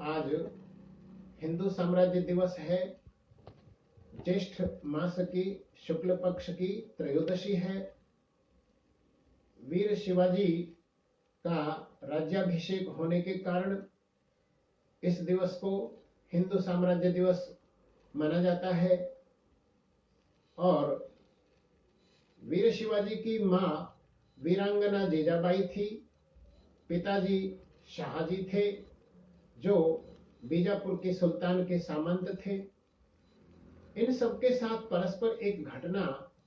आज हिंदू साम्राज्य दिवस है। ज्येष्ठ मास की शुक्ल पक्ष की त्रयोदशी है। वीर शिवाजी का राज्याभिषेक होने के कारण इस दिवस को हिंदू साम्राज्य दिवस माना जाता है। और वीर शिवाजी की मां वीरांगना जीजाबाई थी। पिताजी शाहजी थे जो बीजापुर के सुल्तान के सामंत थे। इन सबके साथ परस्पर एक घटना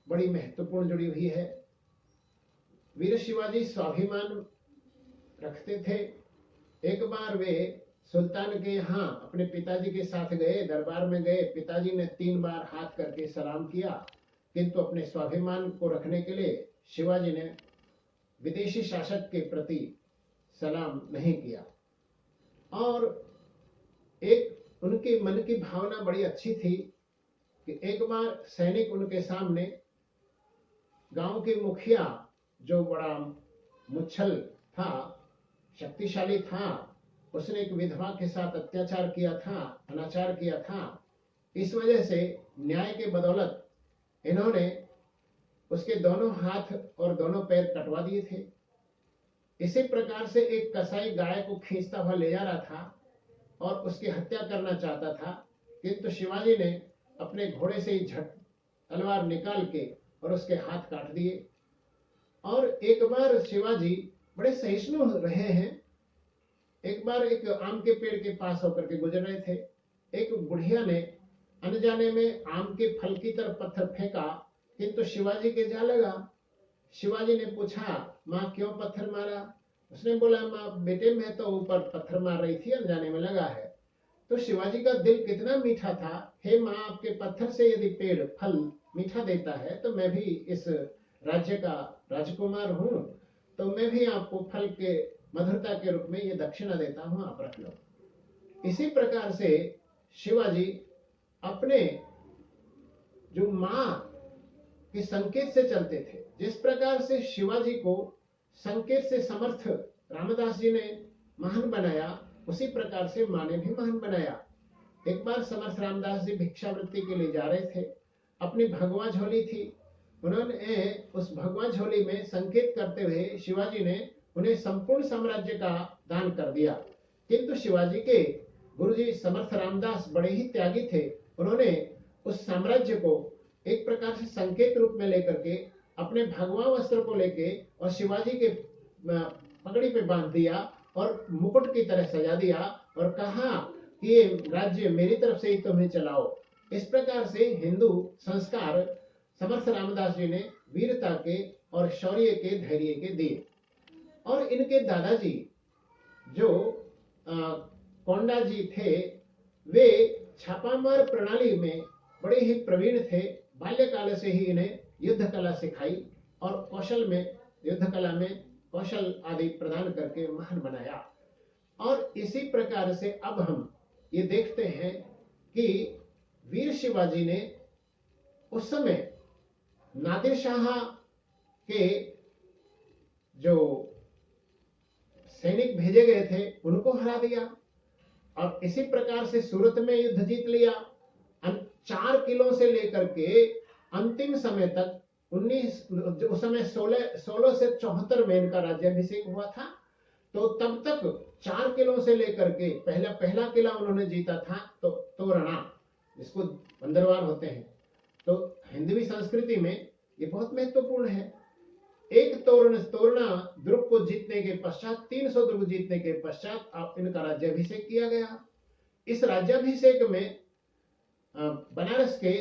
बड़ी महत्वपूर्ण जुड़ी हुई है। वीर शिवाजी स्वाभिमान रखते थे। एक बार वे सुल्तान के यहाँ अपने पिताजी के साथ गए, दरबार में गए। पिताजी ने 3 बार हाथ करके सलाम किया, किंतु अपने स्वाभिमान को रखने के लिए शिवाजी ने विदेशी शासक के प्रति सलाम नहीं किया। और एक उनके मन की भावना बड़ी अच्छी थी कि एक बार सैनिक उनके सामने, गांव के मुखिया जो बड़ा मुच्छल था, शक्तिशाली था, उसने एक विधवा के साथ अत्याचार किया था, अनाचार किया था। इस वजह से न्याय के बदौलत इन्होंने उसके दोनों हाथ और दोनों पैर कटवा दिए थे। इसी प्रकार से एक कसाई गाय को खींचता हुआ ले जा रहा था और उसकी हत्या करना चाहता था, किंतु शिवाजी ने अपने घोड़े से ही झट तलवार निकाल के और उसके हाथ काट दिए। और एक बार शिवाजी बड़े सहिष्णु रहे हैं। एक बार एक आम के पेड़ के पास होकर के गुजर रहे थे। एक बुढ़िया ने अनजाने में आम के फल की तरफ पत्थर फेंका, किंतु शिवाजी के जा लगा। शिवाजी ने पूछा, माँ क्यों पत्थर मारा? उसने बोला, माँ बेटे मैं तो ऊपर पत्थर मार रही थी, अनजाने में लगा है। तो शिवाजी का दिल कितना मीठा था। हे माँ, आपके पत्थर से यदि पेड़ फल मीठा देता है तो मैं भी इस राज्य का राजकुमार हूँ, तो मैं भी आपको फल के मधुरता के रूप में ये दक्षिणा देता हूँ, आप रख लो। इसी प्रकार से शिवाजी अपने जो माँ के संकेत से चलते थे। जिस प्रकार से शिवाजी को संकेत से समर्थ रामदास जी ने महान बनाया, उसी प्रकार से माँ ने भी महान बनाया। एक बार समर्थ रामदास जी भिक्षावृत्ति के लिए जा रहे थे। अपनी भगवा झोली थी, उन्होंने उस भगवा झोली में संकेत करते हुए शिवाजी ने उन्हें संपूर्ण साम्राज्य का दान कर दिया। किंतु शिवाजी के गुरुजी समर्थ रामदास बड़े ही त्यागी थे। उन्होंने उस साम्राज्य को एक प्रकार से संकेत रूप में लेकर के अपने भगवा वस्त्र को लेके और शिवाजी के पगड़ी पे बांध दिया और मुकुट की तरह सजा दिया और कहा कि ये राज्य मेरी तरफ से ही तुम्हें चलाओ। इस प्रकार से हिंदू संस्कार समर्थ रामदास जी ने वीरता के और शौर्य के, धैर्य के दिए। और इनके दादाजी जो कोंडा जी थे, वे छापामार प्रणाली में बड़े ही प्रवीण थे। बाल्यकाल से ही इन्हें युद्ध कला सिखाई और कौशल में, युद्ध कला में कौशल आदि प्रदान करके महान बनाया। और इसी प्रकार से अब हम ये देखते हैं कि वीर शिवाजी ने उस समय नादिर शाह के जो सैनिक भेजे गए थे उनको हरा दिया और इसी प्रकार से सूरत में युद्ध जीत लिया। 4 किलो से लेकर के अंतिम समय तक 19 उस समय 16 से 74 में इनका राज्याभिषेक हुआ था। तो तब तक 4 किलो से लेकर के पहला किला उन्होंने जीता था, तो तोरणा, जिसको बंदरवार होते हैं। तो हिंदवी संस्कृति में ये बहुत महत्वपूर्ण है। एक तोरणा दुर्ग को जीतने के पश्चात, 300 दुर्ग जीतने के पश्चात आप इनका राज्याभिषेक किया गया। इस राज्याभिषेक में बनारस के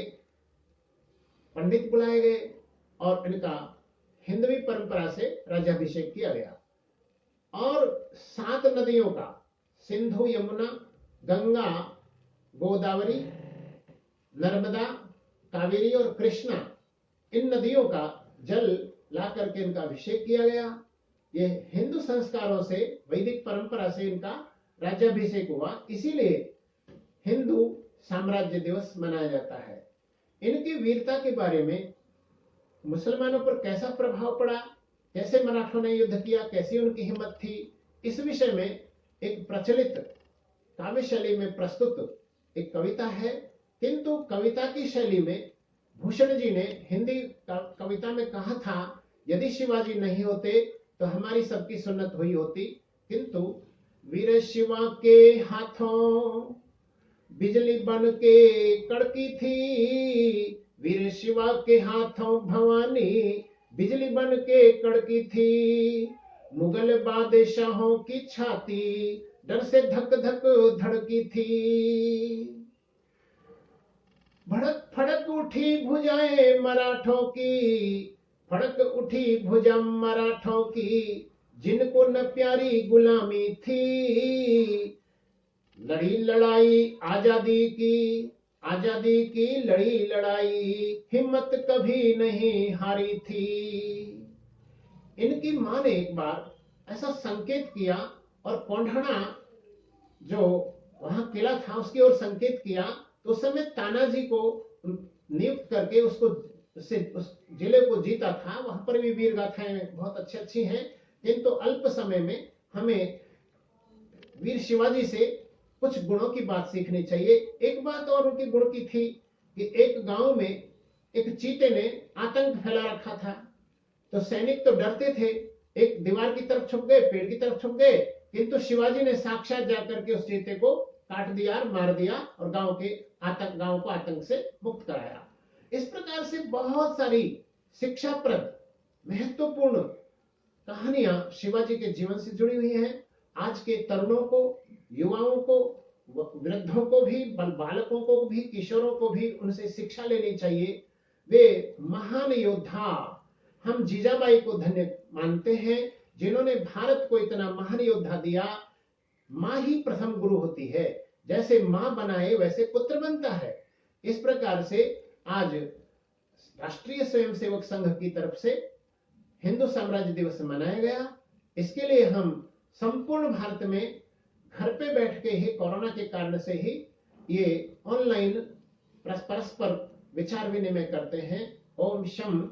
पंडित बुलाए गए और इनका हिंदवी परंपरा से राज्याभिषेक किया गया। और 7 नदियों का, सिंधु, यमुना, गंगा, गोदावरी, नर्मदा, कावेरी और कृष्णा, इन नदियों का जल ला करके इनका अभिषेक किया गया। ये हिंदू संस्कारों से, वैदिक परंपरा से इनका राज्याभिषेक हुआ। इसीलिए हिंदू साम्राज्य दिवस मनाया जाता है। इनकी वीरता के बारे में मुसलमानों पर कैसा प्रभाव पड़ा, कैसे मराठों ने युद्ध किया, कैसी उनकी हिम्मत थी, इस विषय में एक प्रचलित काव्य शैली में प्रस्तुत एक कविता है, किंतु कविता की शैली में भूषण जी ने हिंदी कविता में कहा था, यदि शिवाजी नहीं होते तो हमारी सबकी सुन्नत हुई होती, किंतु वीर शिवा के हाथों बिजली बन के कड़की थी, वीर शिवा के हाथों भवानी बिजली बन के कड़की थी, मुगल बादशाहों की छाती डर से धक धक धड़की थी, भड़क फड़क उठी भुजाएं मराठों की, फड़क उठी भुजा मराठों की, जिनको न प्यारी गुलामी थी, लड़ी लड़ाई आजादी की लड़ी लड़ाई, हिम्मत कभी नहीं हारी थी। इनकी मां ने एक बार ऐसा संकेत किया और कोंढाणा जो वहां किला था उसकी ओर संकेत किया, तो उस समय तानाजी को नियुक्त करके उसको उस जिले को जीता था। वहां पर भी वीर गाथाएं बहुत अच्छी हैं, किंतु अल्प समय में हमें वीर शिवाजी से कुछ गुणों की बात सीखनी चाहिए। एक बात और उनके गुण की थी कि एक गांव में एक चीते ने आतंक फैला रखा था, तो सैनिक तो डरते थे, एक दीवार की तरफ छुप गए, पेड़ की तरफ छुप गए, किंतु शिवाजी ने साक्षात जाकर के उस चीते को काट दिया और मार दिया और गांव को आतंक से मुक्त कराया। इस प्रकार से बहुत सारी शिक्षाप्रद महत्वपूर्ण कहानियां शिवाजी के जीवन से जुड़ी हुई हैं। आज के तरुणों को, युवाओं को, वृद्धों को भी, बालकों को भी, किशोरों को भी उनसे शिक्षा लेनी चाहिए। वे महान योद्धा, हम जीजाबाई को धन्य मानते हैं जिन्होंने भारत को इतना महान योद्धा दिया। मां ही प्रथम गुरु होती है, जैसे मां बनाए वैसे पुत्र बनता है। इस प्रकार से आज राष्ट्रीय स्वयंसेवक संघ की तरफ से हिंदू साम्राज्य दिवस मनाया गया। इसके लिए हम संपूर्ण भारत में घर पे बैठ के ही, कोरोना के कारण से ही ये ऑनलाइन परस्पर विचार विनिमय करते हैं। ओम शम